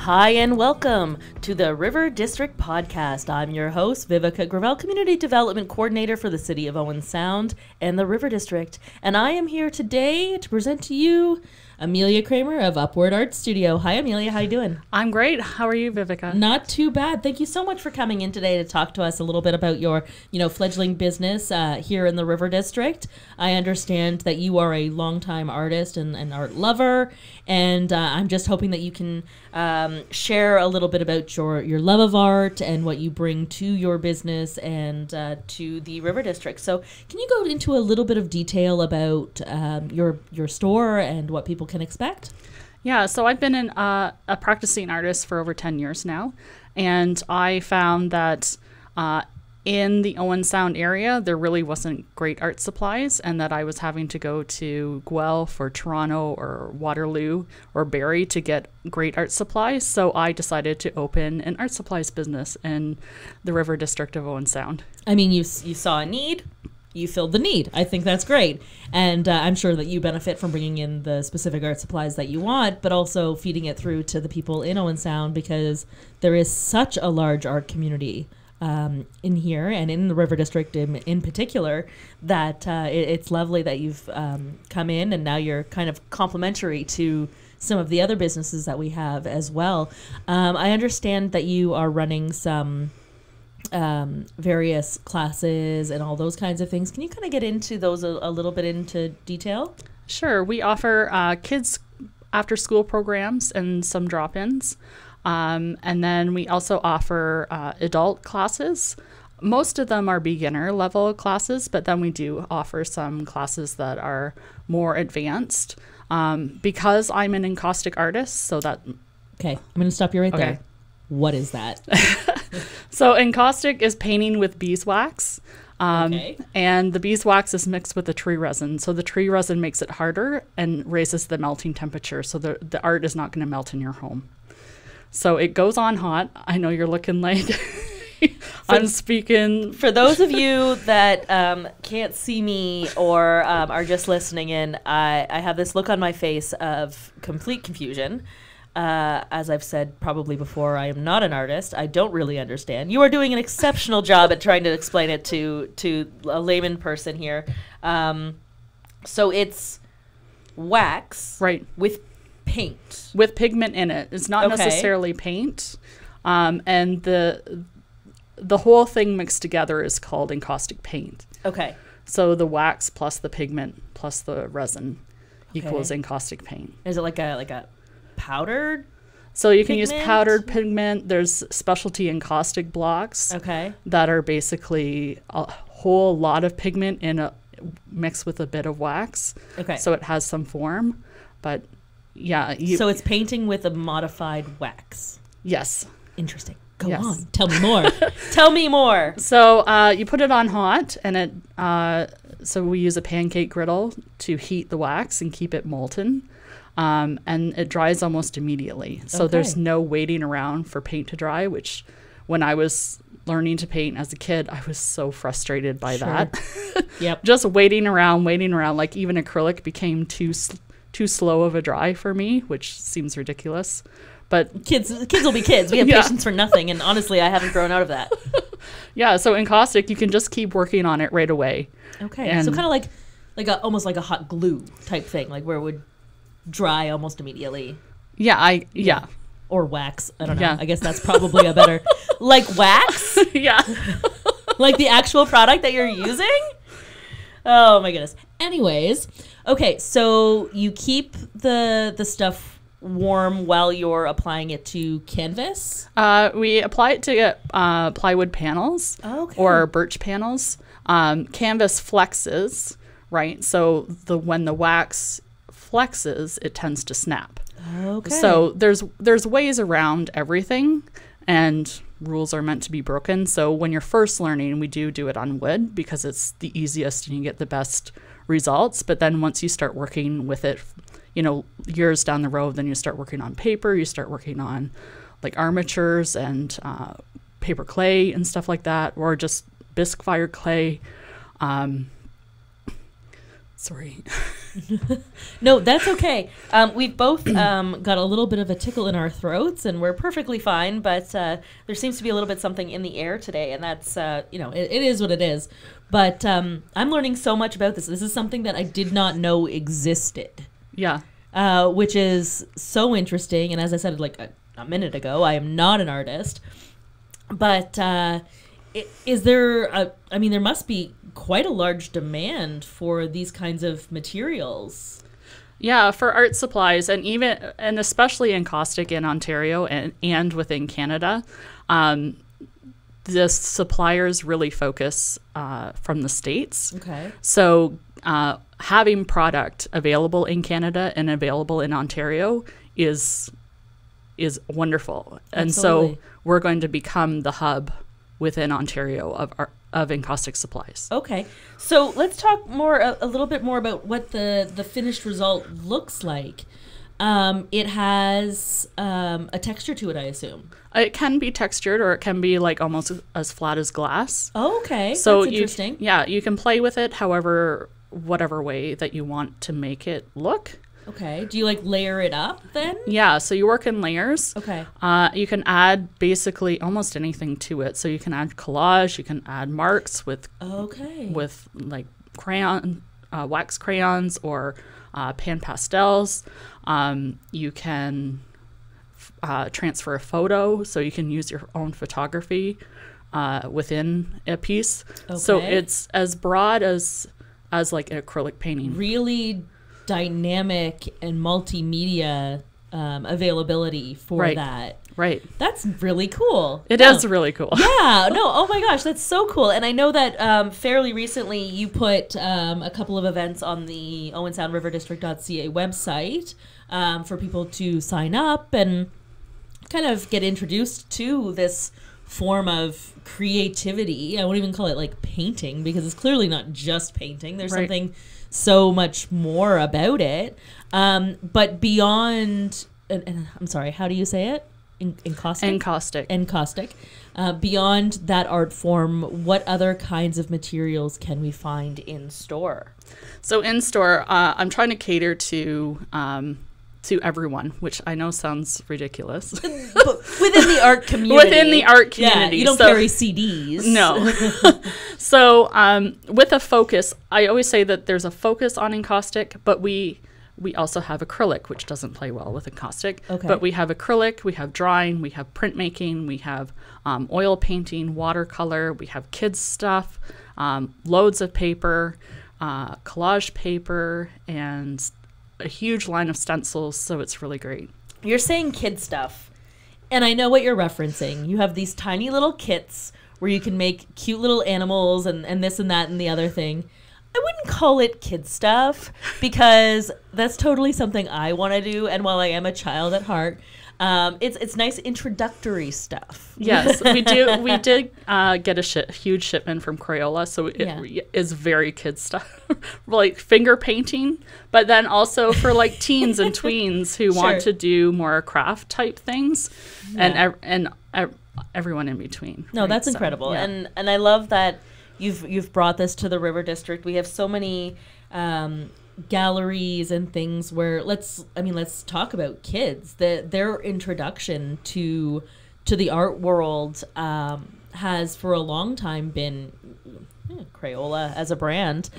Hi and welcome to the River District Podcast. I'm your host, Viveca Gravel, Community Development Coordinator for the City of Owen Sound and the River District. And I am here today to present to you Amelia Kraemer of Upward Art Studio. Hi, Amelia. How you doing? I'm great. How are you, Viveca? Not too bad. Thank you so much for coming in today to talk to us a little bit about your, fledgling business here in the River District. I understand that you are a longtime artist and art lover, and I'm just hoping that you can share a little bit about your love of art and what you bring to your business and to the River District. So can you go into a little bit of detail about your store and what people can expect? Yeah, so I've been a practicing artist for over 10 years now, and I found that in the Owen Sound area, there really wasn't great art supplies, and that I was having to go to Guelph or Toronto or Waterloo or Barrie to get great art supplies. So I decided to open an art supplies business in the River District of Owen Sound. I mean, you saw a need. You filled the need. I think that's great. And I'm sure that you benefit from bringing in the specific art supplies that you want, but also feeding it through to the people in Owen Sound, because there is such a large art community in here and in the River District in particular, that it's lovely that you've come in, and now you're kind of complimentary to some of the other businesses that we have as well. I understand that you are running some various classes and all those kinds of things. Can you kind of get into those a little bit into detail? Sure. We offer kids after school programs and some drop-ins. And then we also offer adult classes. Most of them are beginner level classes, but then we do offer some classes that are more advanced. Because I'm an encaustic artist, so that... Okay, I'm going to stop you right there. What is that? So encaustic is painting with beeswax. And the beeswax is mixed with the tree resin. So the tree resin makes it harder and raises the melting temperature. So the art is not going to melt in your home. So it goes on hot. I know you're looking like I'm speaking. For those of you that can't see me or are just listening in, I have this look on my face of complete confusion. As I've said probably before, I am not an artist. I don't really understand. You are doing an exceptional job at trying to explain it to a layman person here. So it's wax, right, with paint, with pigment in it. It's not necessarily paint, and the whole thing mixed together is called encaustic paint. Okay. So the wax plus the pigment plus the resin equals encaustic paint. Is it like a powdered? So you can use powdered pigment. There's specialty encaustic blocks that are basically a whole lot of pigment mixed with a bit of wax. Okay. So it has some form, but yeah. So it's painting with a modified wax. Yes. Interesting. Go on. Tell me more. Tell me more. So you put it on hot, and so we use a pancake griddle to heat the wax and keep it molten. And it dries almost immediately. So there's no waiting around for paint to dry, which when I was learning to paint as a kid, I was so frustrated by that. Yep. Just waiting around. Like even acrylic became too slow of a dry for me, which seems ridiculous. But kids will be kids. We have patience for nothing. And honestly, I haven't grown out of that. Yeah. So encaustic, you can just keep working on it right away. Okay. And so kind of almost like a hot glue type thing, like where it would dry almost immediately. Yeah. Or wax. I don't know. Yeah. I guess that's probably a better... Like wax? Yeah. Like the actual product that you're using? Oh my goodness. Anyways, okay, so you keep the stuff warm while you're applying it to canvas? We apply it to plywood panels or birch panels. Canvas flexes, right? So when the wax flexes, it tends to snap. Okay. So there's ways around everything, and rules are meant to be broken. So when you're first learning, we do it on wood because it's the easiest and you get the best results. But then once you start working with it, years down the road, then you start working on paper, you start working on like armatures and paper clay and stuff like that, or just bisque fired clay. Sorry. No, that's okay. We've both got a little bit of a tickle in our throats, and we're perfectly fine. But there seems to be a little bit something in the air today, and that's it is what it is. But I'm learning so much about this. This is something that I did not know existed. Yeah. Which is so interesting. And as I said like a minute ago, I am not an artist. But is there there must be quite a large demand for these kinds of materials. Yeah, for art supplies, and especially encaustic in Ontario and within Canada, the suppliers really focus from the States. Okay. So having product available in Canada and available in Ontario is wonderful. And Absolutely. so we're going to become the hub within Ontario of encaustic supplies. Okay, so let's talk a little bit more about what the finished result looks like. It has a texture to it, I assume. It can be textured, or it can be like almost as flat as glass. Oh, okay, so that's interesting. You can play with it whatever way that you want to make it look. Okay. Do you like layer it up then? Yeah. So you work in layers. Okay. You can add basically almost anything to it. So you can add collage. You can add marks with like wax crayons or pan pastels. You can transfer a photo, so you can use your own photography within a piece. Okay. So it's as broad as like an acrylic painting. Really dynamic and multimedia availability for that. Right. That's really cool. It is really cool. Yeah. No. Oh my gosh, that's so cool. And I know that fairly recently you put a couple of events on the owensoundriverdistrict.ca website for people to sign up and kind of get introduced to this form of creativity. I won't even call it like painting, because it's clearly not just painting. There's something so much more about it. But beyond, and I'm sorry, how do you say it? Encaustic. Beyond that art form, what other kinds of materials can we find in store? So in store, I'm trying to cater to everyone, which I know sounds ridiculous. But within the art community. Yeah, you don't carry CDs. No. So with a focus, I always say that there's a focus on encaustic, but we also have acrylic, which doesn't play well with encaustic. Okay. But we have acrylic, we have drawing, we have printmaking, we have oil painting, watercolor, we have kids stuff, loads of paper, collage paper, and a huge line of stencils, so it's really great. You're saying kid stuff, and I know what you're referencing. You have these tiny little kits where you can make cute little animals and this and that and the other thing. I wouldn't call it kid stuff, because that's totally something I want to do, and while I am a child at heart, it's nice introductory stuff. Yes, we do. We did get a huge shipment from Crayola, so it is very kid stuff, like finger painting, but then also for like teens and tweens who want to do more craft type things, and everyone in between. No, that's incredible, and I love that you've brought this to the River District. We have so many galleries and things where let's talk about kids. Their introduction to the art world has for a long time been Crayola as a brand,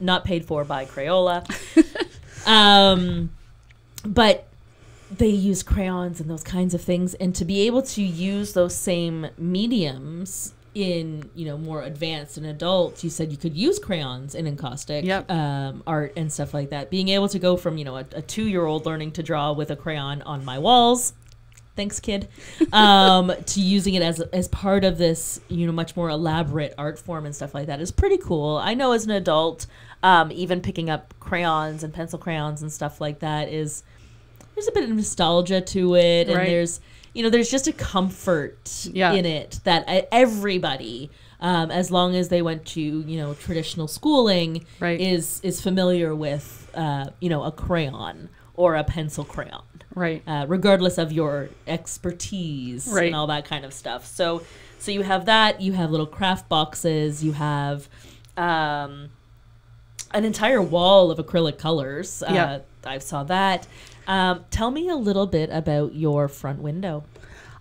not paid for by Crayola, but they use crayons and those kinds of things, and to be able to use those same mediums in more advanced and adult, you said you could use crayons in encaustic art and stuff like that. Being able to go from a 2-year-old learning to draw with a crayon on my walls, thanks kid, to using it as part of this much more elaborate art form and stuff like that is pretty cool. I know as an adult, even picking up crayons and pencil crayons and stuff like that there's a bit of nostalgia to it, and there's just a comfort in it that everybody, as long as they went to, traditional schooling, is familiar with, a crayon or a pencil crayon. Right. Regardless of your expertise and all that kind of stuff. So you have that. You have little craft boxes. You have, an entire wall of acrylic colors. Yeah. I saw that. Tell me a little bit about your front window.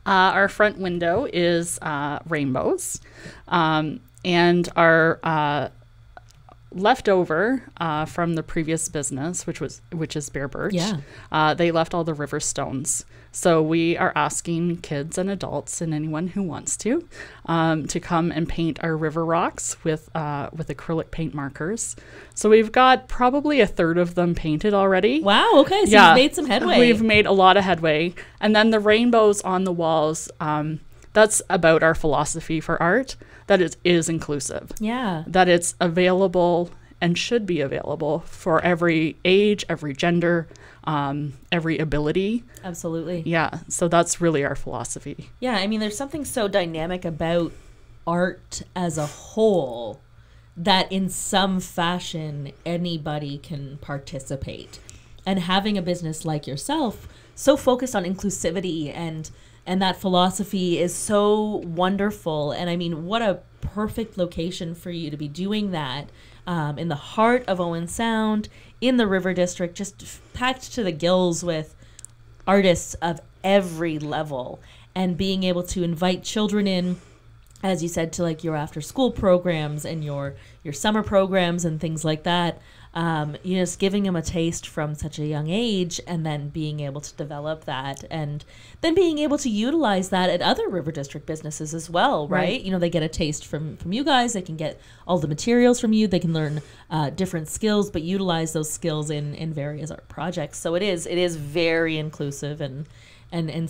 Our front window is rainbows, and our leftover from the previous business, which is Bear Birch. Yeah. They left all the river stones. So we are asking kids and adults and anyone who wants to come and paint our river rocks with acrylic paint markers. So we've got probably a third of them painted already. Wow. Okay. So you've made some headway. We've made a lot of headway. And then the rainbows on the walls, that's about our philosophy for art, that it is inclusive. Yeah. That it's available and should be available for every age, every gender, every ability. Absolutely. Yeah. So that's really our philosophy. Yeah. I mean, there's something so dynamic about art as a whole that in some fashion anybody can participate. And having a business like yourself so focused on inclusivity and that philosophy is so wonderful. And I mean, what a perfect location for you to be doing that in the heart of Owen Sound, in the River District, just packed to the gills with artists of every level, and being able to invite children in, as you said, to like your after school programs and your summer programs and things like that. Just giving them a taste from such a young age, and then being able to develop that, and then being able to utilize that at other River District businesses as well, right? They get a taste from you guys. They can get all the materials from you. They can learn different skills, but utilize those skills in various art projects. So it is very inclusive and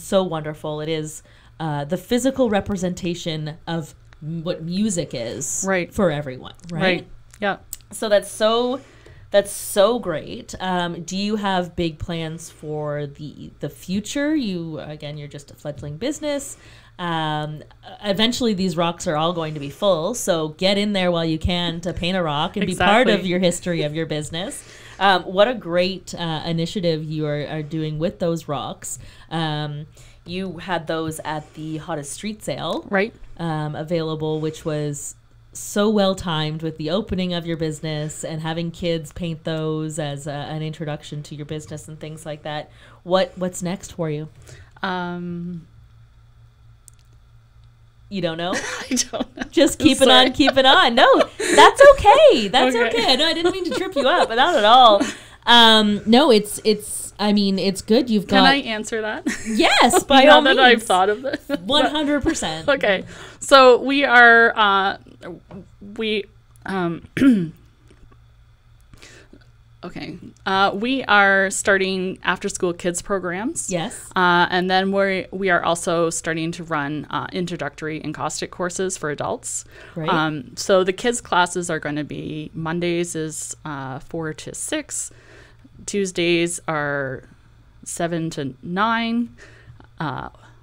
so wonderful. It is the physical representation of what music is for everyone, right? Yeah. So that's so great. Do you have big plans for the future? You're just a fledgling business. Eventually these rocks are all going to be full, so get in there while you can to paint a rock and be part of your history of your business. What a great initiative you are doing with those rocks. You had those at the Hottest Street Sale available, which was so well timed with the opening of your business and having kids paint those as an introduction to your business and things like that. What's next for you? You don't know? I don't know. Just keep it on. No, that's okay. That's okay. No, I didn't mean to trip you up, but not at all. No, it's good. You've got. Can I answer that? Yes, by all means. Now that I've thought of this. 100%. Okay. So we are, we are starting after-school kids programs. Yes. And then we are also starting to run introductory encaustic courses for adults. Right. So the kids' classes are going to be Mondays is 4 to 6. Tuesdays are 7 to 9.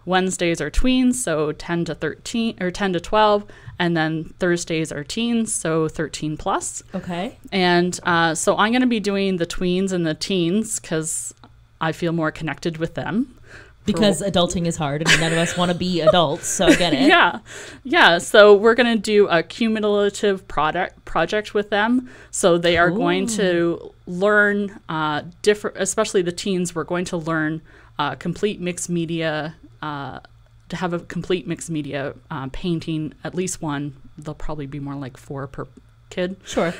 Wednesdays are tweens, so 10 to 13 or 10 to 12, and then Thursdays are teens, so 13 plus. Okay. And so I'm going to be doing the tweens and the teens because I feel more connected with them. Because adulting is hard, and none of us want to be adults, so I get it. Yeah. So we're going to do a cumulative project with them. So they are going to learn different, especially the teens. We're going to learn complete mixed media. To have a complete mixed media painting, at least one. There'll probably be more like 4 per kid. Sure.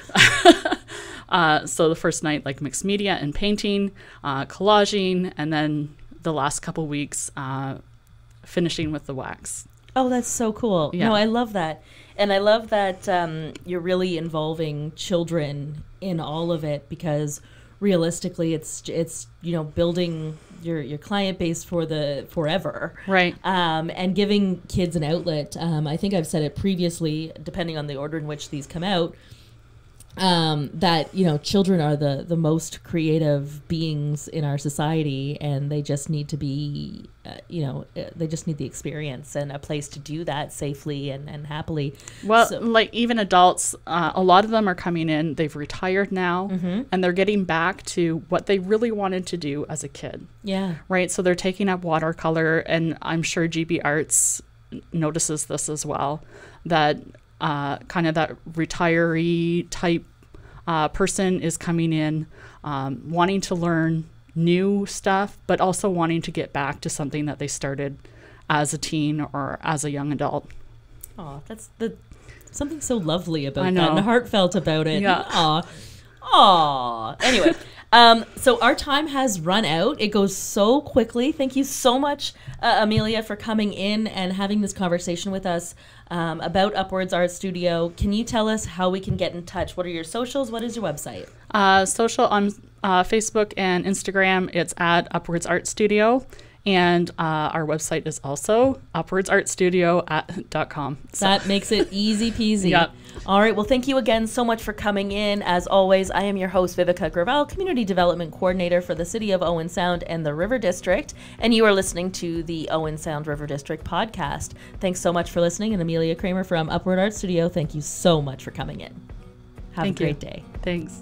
So the first night, like mixed media and painting, collaging, and then the last couple weeks finishing with the wax. Oh, that's so cool. Yeah. No, I love that. And I love that you're really involving children in all of it, because realistically it's building your client base for the forever. Right. And giving kids an outlet. I think I've said it previously, depending on the order in which these come out, that children are the most creative beings in our society, and they just need to be they just need the experience and a place to do that safely and happily. Well, like even adults, a lot of them are coming in, they've retired now, and they're getting back to what they really wanted to do as a kid. Yeah. Right. So they're taking up watercolor, and I'm sure GB Arts notices this as well, that kind of that retiree type person is coming in wanting to learn new stuff, but also wanting to get back to something that they started as a teen or as a young adult. Oh, that's something so lovely about I know. that and heartfelt about it. Yeah. Aw. Anyway, so our time has run out. It goes so quickly. Thank you so much, Amelia, for coming in and having this conversation with us about Upwards Art Studio. Can you tell us how we can get in touch? What are your socials? What is your website? Social on Facebook and Instagram, it's at Upwards Art Studio. And our website is also upwardsartstudio.com. So. That makes it easy peasy. Yep. All right. Well, thank you again so much for coming in. As always, I am your host, Viveca Gravel, Community Development Coordinator for the City of Owen Sound and the River District. And you are listening to the Owen Sound River District podcast. Thanks so much for listening. And Amelia Kraemer from Upward Art Studio, thank you so much for coming in. Have a great day. Thanks.